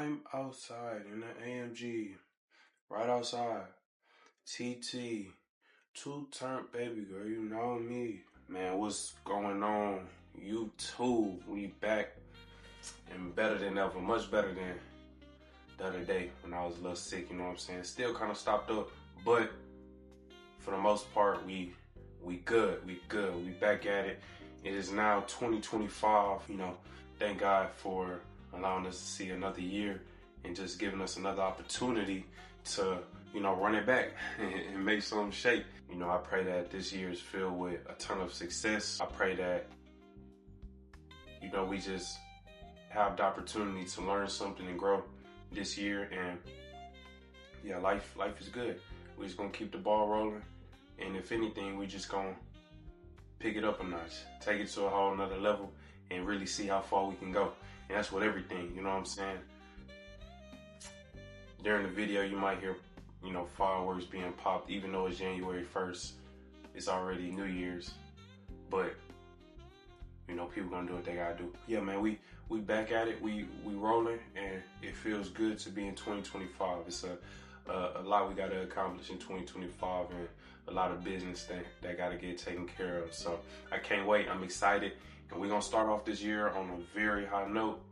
I'm outside in the AMG, right outside. TT, two-turn baby girl, you know me. Man, what's going on? You too, we back and better than ever, much better than the other day when I was a little sick, you know what I'm saying? Still kind of stopped up, but for the most part, we good, we back at it. It is now 2025, thank God for allowing us to see another year and just giving us another opportunity to, run it back and make some shape. I pray that this year is filled with a ton of success. I pray that, we just have the opportunity to learn something and grow this year. And yeah, life is good. We're just gonna keep the ball rolling. And if anything, we just gonna pick it up a notch, take it to a whole nother level and really see how far we can go. And that's with everything, you know what I'm saying? During the video, you might hear, fireworks being popped, even though it's January 1st. It's already New Year's, but people gonna do what they gotta do. Yeah, man, we back at it. We rolling, and it feels good to be in 2025. It's a lot we gotta accomplish in 2025, and a lot of business that gotta get taken care of. So I can't wait. I'm excited, and we're gonna start off this year on a very high note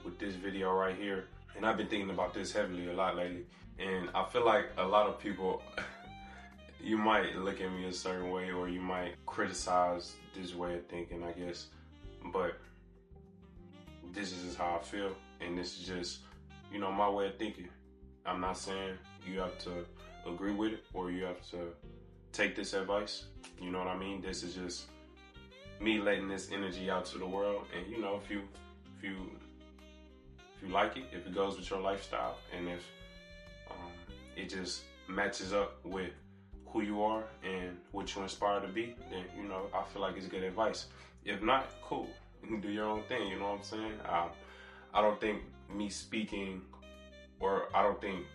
with this video right here. And I've been thinking about this heavily a lot lately, and I feel like a lot of people, you might look at me a certain way, or you might criticize this way of thinking, I guess. But this is just how I feel, and this is just, my way of thinking. I'm not saying you have to agree with it or you have to take this advice. You know what I mean? This is just me letting this energy out to the world, and if you like it, if it goes with your lifestyle, and if it just matches up with who you are and what you inspire to be, then I feel like it's good advice. If not, cool, you can do your own thing. You know what I'm saying? I don't think me speaking, or I don't think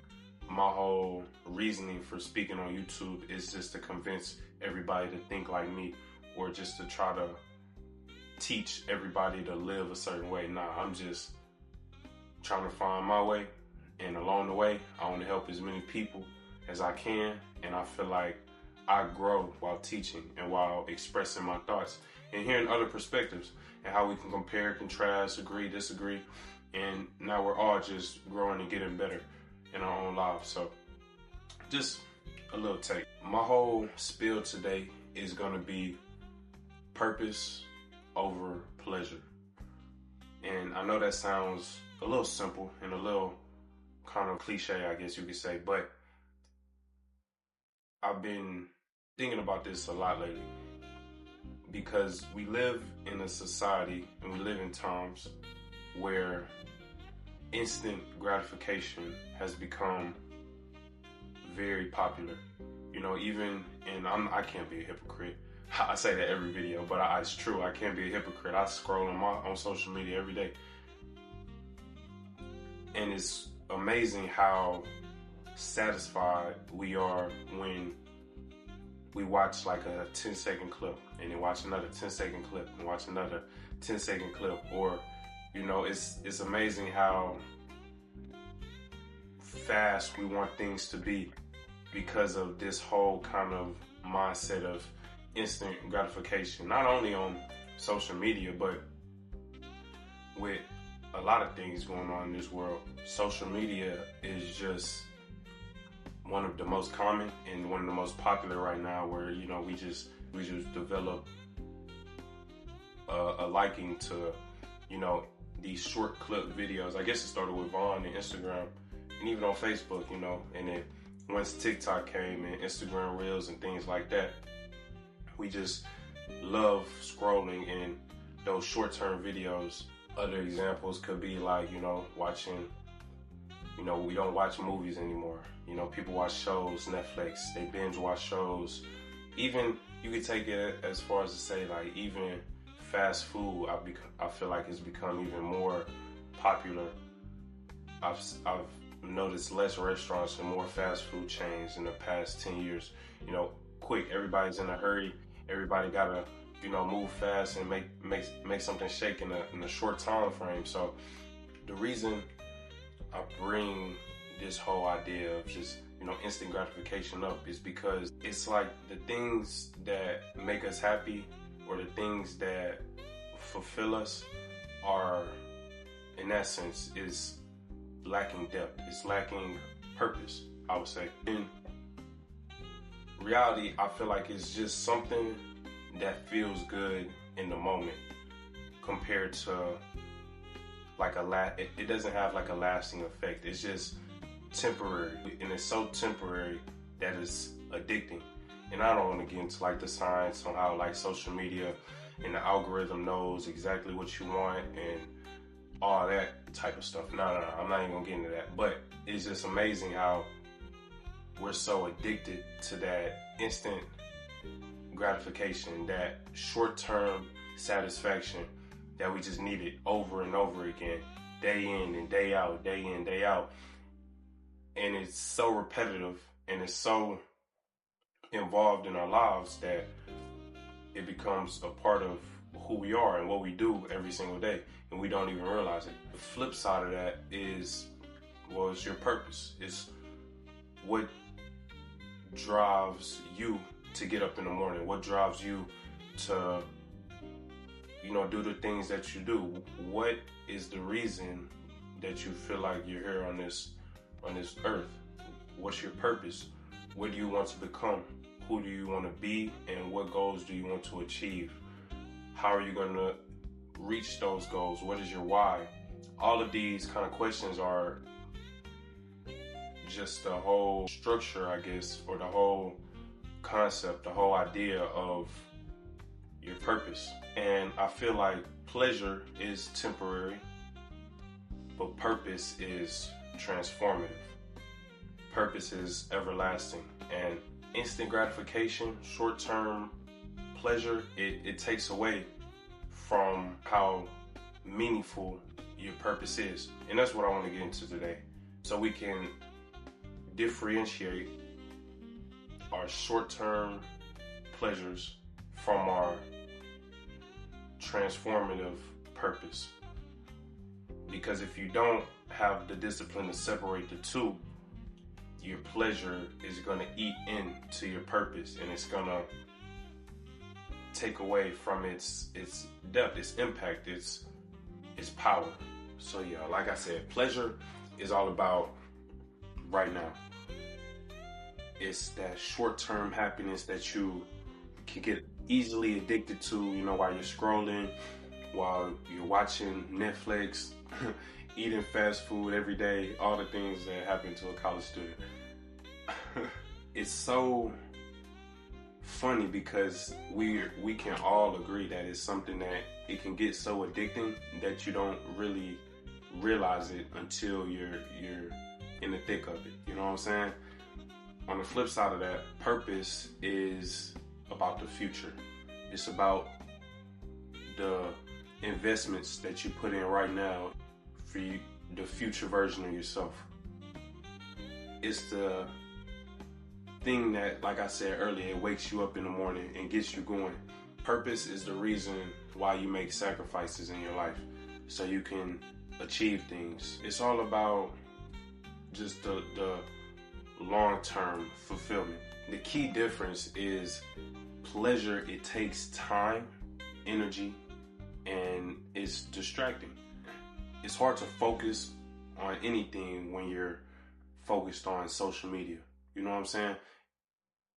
my whole reasoning for speaking on YouTube is just to convince everybody to think like me, or just to try to teach everybody to live a certain way. Nah, I'm just trying to find my way, and along the way, I want to help as many people as I can, and I feel like I grow while teaching and while expressing my thoughts and hearing other perspectives and how we can compare, contrast, agree, disagree, and now we're all just growing and getting better in our own lives. So just a little take. My whole spiel today is going to be purpose over pleasure. And I know that sounds a little simple and a little kind of cliche, I guess you could say, but I've been thinking about this a lot lately, because we live in a society and we live in times where instant gratification has become very popular. I can't be a hypocrite. I say that every video, but it's true. I can't be a hypocrite. I scroll on social media every day, and it's amazing how satisfied we are when we watch like a 10-second clip, and then watch another 10-second clip, and watch another 10-second clip. Or, it's amazing how fast we want things to be because of this whole kind of mindset of instant gratification, not only on social media, but with a lot of things going on in this world. Social media is just one of the most common and one of the most popular right now, where we just develop a liking to these short clip videos. I guess it started with Vaughn and Instagram, and even on Facebook, and then once TikTok came and Instagram Reels and things like that, we just love scrolling in those short-term videos. Other examples could be like, watching, we don't watch movies anymore. People watch shows, Netflix, they binge watch shows. Even, you could take it as far as to say, like, even fast food, I feel like it's become even more popular. I've noticed less restaurants and more fast food chains in the past 10 years. Quick, everybody's in a hurry. Everybody gotta, move fast and make something shake in a short time frame. So the reason I bring this whole idea of just, instant gratification up is because it's like the things that make us happy or the things that fulfill us are, in essence, is lacking depth. It's lacking purpose, I would say. In reality, I feel like it's just something that feels good in the moment compared to like it doesn't have like a lasting effect. It's just temporary, and it's so temporary that it's addicting. And I don't want to get into like the science on how like social media and the algorithm knows exactly what you want and all that type of stuff. No, I'm not even gonna get into that. But it's just amazing how we're so addicted to that instant gratification, that short-term satisfaction that we just need it over and over again, day in and day out, day in, day out. And it's so repetitive and it's so involved in our lives that it becomes a part of who we are and what we do every single day, and we don't even realize it. The flip side of that is, well, it's your purpose. It's what drives you to get up in the morning, what drives you to do the things that you do. What is the reason that you feel like you're here on this earth? What's your purpose? What do you want to become? Who do you want to be? And what goals do you want to achieve? How are you going to reach those goals? What is your why? All of these kind of questions are just the whole structure, I guess, or the whole concept, the whole idea of your purpose. And I feel like pleasure is temporary, but purpose is transformative. Purpose is everlasting. And instant gratification, short-term pleasure, it takes away from how meaningful your purpose is. And that's what I want to get into today. So we can differentiate our short-term pleasures from our transformative purpose. Because if you don't have the discipline to separate the two, your pleasure is going to eat into your purpose, and it's going to take away from its depth, its impact, its power. So yeah, like I said, pleasure is all about right now. It's that short-term happiness that you can get easily addicted to, while you're scrolling, while you're watching Netflix, eating fast food every day, all the things that happen to a college student. It's so funny because we can all agree that it's something that it can get so addicting that you don't really realize it until you're in the thick of it. You know what I'm saying? On the flip side of that, purpose is about the future. It's about the investments that you put in right now for the future version of yourself. It's the thing that, like I said earlier, it wakes you up in the morning and gets you going. Purpose is the reason why you make sacrifices in your life so you can achieve things. It's all about just the long-term fulfillment. The key difference is pleasure. It takes time, energy, and it's distracting. It's hard to focus on anything when you're focused on social media. You know what I'm saying?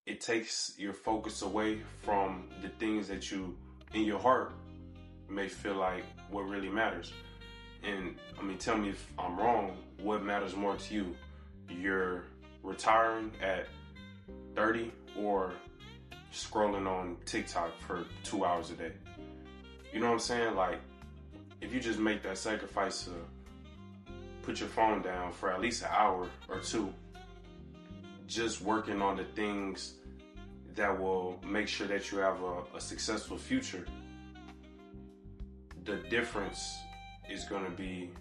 It takes your focus away from the things that you, in your heart, may feel like what really matters. And tell me if I'm wrong, what matters more to you? You're retiring at 30 or scrolling on TikTok for 2 hours a day? You know what I'm saying? Like, if you just make that sacrifice to put your phone down for at least an hour or two, just working on the things that will make sure that you have a successful future, the difference is going to be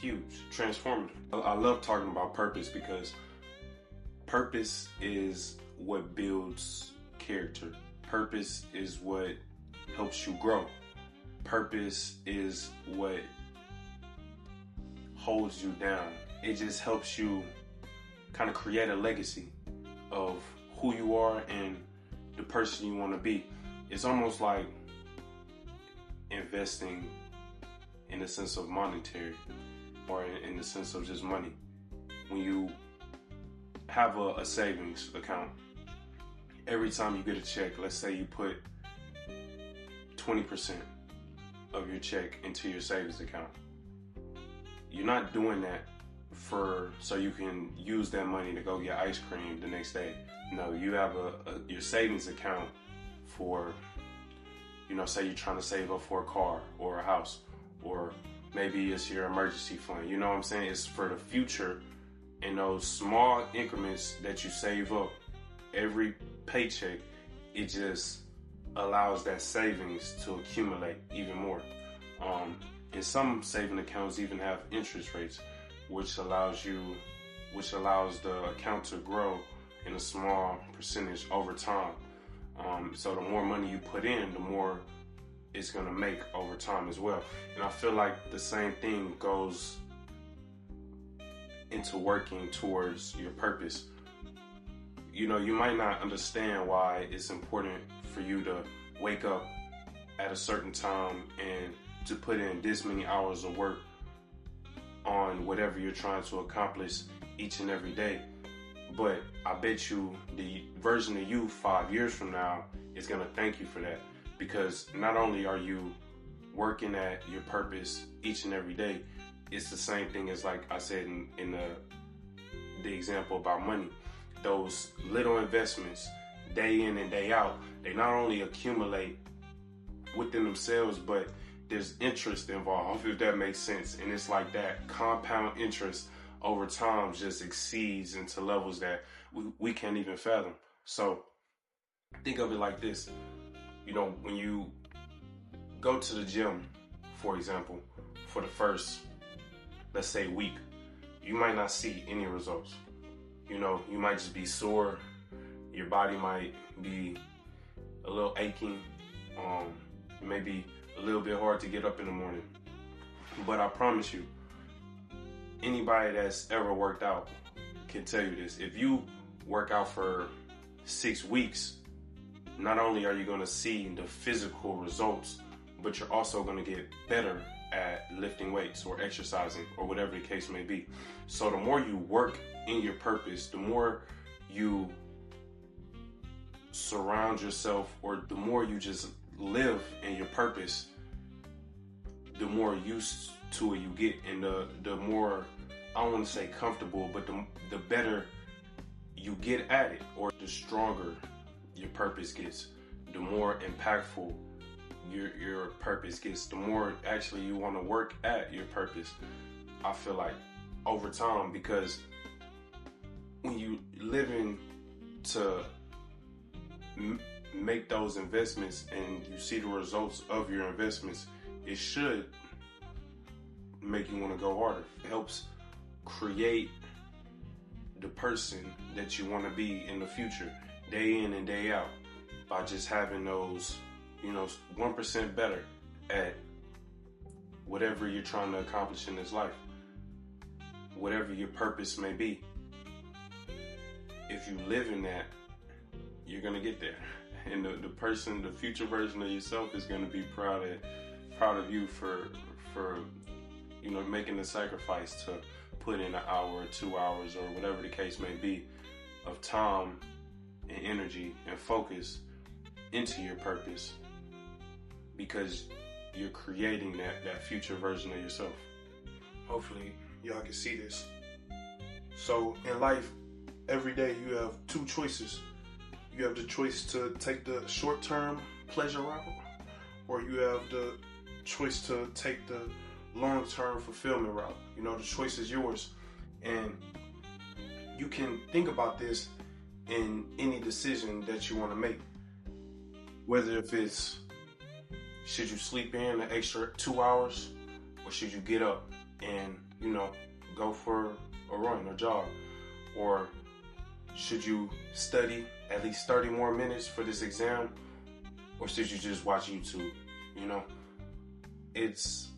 huge, transformative. I love talking about purpose because purpose is what builds character. Purpose is what helps you grow. Purpose is what holds you down it just helps you kind of create a legacy of who you are and the person you want to be. It's almost like investing in the sense of monetary, or in the sense of just money. When you have a savings account, every time you get a check, let's say you put 20% of your check into your savings account. You're not doing that so you can use that money to go get ice cream the next day. No, you have your savings account for, say you're trying to save up for a car or a house, or maybe it's your emergency fund. You know what I'm saying? It's for the future. And those small increments that you save up every paycheck, it just allows that savings to accumulate even more. And some saving accounts even have interest rates, which allows the account to grow in a small percentage over time. So the more money you put in, the more it's going to make over time as well. And I feel like the same thing goes into working towards your purpose. You might not understand why it's important for you to wake up at a certain time and to put in this many hours of work on whatever you're trying to accomplish each and every day. But I bet you the version of you 5 years from now is going to thank you for that, because not only are you working at your purpose each and every day, it's the same thing as, like I said in the example about money. Those little investments, day in and day out, they not only accumulate within themselves, but there's interest involved, if that makes sense. And it's like that compound interest over time just exceeds into levels that we can't even fathom. So think of it like this. When you go to the gym, for example, for the first, let's say, week, you might not see any results. You might just be sore. Your body might be a little aching. Maybe a little bit hard to get up in the morning. But I promise you, anybody that's ever worked out can tell you this. If you work out for 6 weeks, not only are you going to see the physical results, but you're also going to get better at lifting weights or exercising or whatever the case may be. So the more you work in your purpose, the more you surround yourself, or the more you just live in your purpose, the more used to it you get, and the more, I don't want to say comfortable, but the better you get at it, or the stronger your purpose gets, the more impactful your purpose gets, the more actually you want to work at your purpose, I feel like, over time. Because when you living to make those investments and you see the results of your investments, it should make you want to go harder. It helps create the person that you want to be in the future, day in and day out, by just having those 1% better at whatever you're trying to accomplish in this life, whatever your purpose may be. If you live in that, you're going to get there. And the future version of yourself is going to be proud of you for making the sacrifice to put in an hour or 2 hours or whatever the case may be of time and energy and focus into your purpose, because you're creating that future version of yourself. Hopefully y'all can see this. So in life, every day you have two choices. You have the choice to take the short-term pleasure route, or you have the choice to take the long-term fulfillment route. The choice is yours. And you can think about this in any decision that you want to make. Whether if it's, should you sleep in an extra 2 hours, or should you get up and, go for a run or jog? Or should you study at least 30 more minutes for this exam? Or should you just watch YouTube? It's,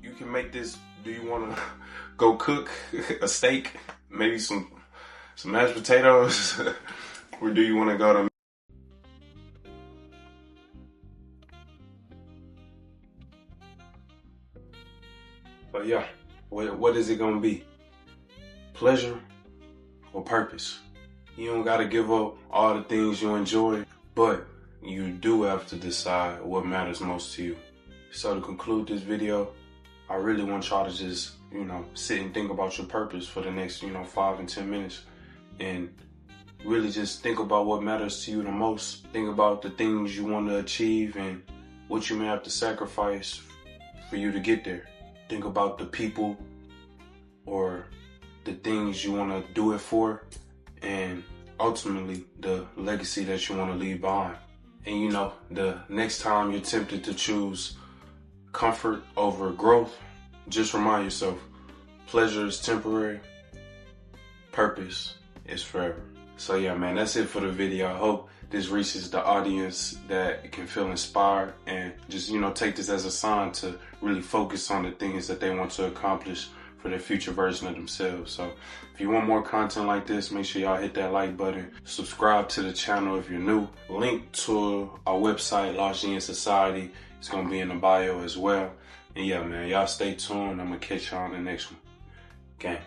you can make this. Do you want to go cook a steak, maybe some mashed potatoes, or do you want to go to? But yeah, what is it gonna be? Pleasure or purpose? You don't gotta give up all the things you enjoy, but you do have to decide what matters most to you. So to conclude this video, I really want y'all to just, sit and think about your purpose for the next, 5 and 10 minutes. And really just think about what matters to you the most. Think about the things you want to achieve and what you may have to sacrifice for you to get there. Think about the people or the things you want to do it for, and ultimately the legacy that you want to leave behind. And the next time you're tempted to choose comfort over growth, just remind yourself, pleasure is temporary, purpose is forever. So yeah, man, that's it for the video. I hope this reaches the audience that can feel inspired and just, take this as a sign to really focus on the things that they want to accomplish for their future version of themselves. So if you want more content like this, make sure y'all hit that like button. Subscribe to the channel if you're new. Link to our website, Lost Genius Society. It's going to be in the bio as well. And yeah, man, y'all stay tuned. I'm going to catch y'all on the next one. Gang.